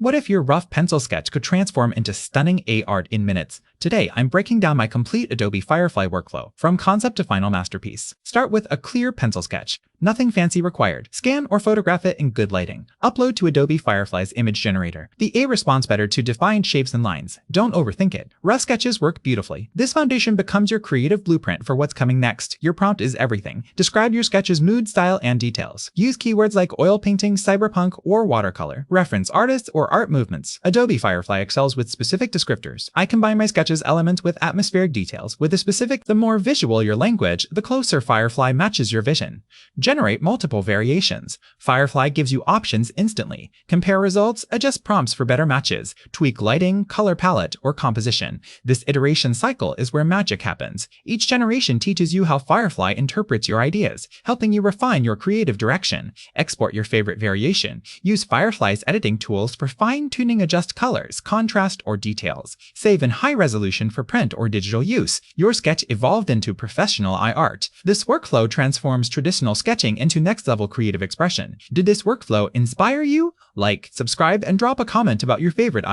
What if your rough pencil sketch could transform into stunning art in minutes? Today, I'm breaking down my complete Adobe Firefly workflow, from concept to final masterpiece. Start with a clear pencil sketch. Nothing fancy required. Scan or photograph it in good lighting. Upload to Adobe Firefly's image generator. The A responds better to defined shapes and lines. Don't overthink it. Rough sketches work beautifully. This foundation becomes your creative blueprint for what's coming next. Your prompt is everything. Describe your sketch's mood, style, and details. Use keywords like oil painting, cyberpunk, or watercolor. Reference artists or art movements. Adobe Firefly excels with specific descriptors. I combine my sketch's elements with atmospheric details. With the specific, the more visual your language, the closer Firefly matches your vision. Generate multiple variations. Firefly gives you options instantly. Compare results, adjust prompts for better matches, tweak lighting, color palette, or composition. This iteration cycle is where magic happens. Each generation teaches you how Firefly interprets your ideas, helping you refine your creative direction. Export your favorite variation. Use Firefly's editing tools for fine-tuning, adjust colors, contrast, or details. Save in high resolution for print or digital use. Your sketch evolved into professional art. This workflow transforms traditional sketching into next-level creative expression. Did this workflow inspire you? Like, subscribe, and drop a comment about your favorite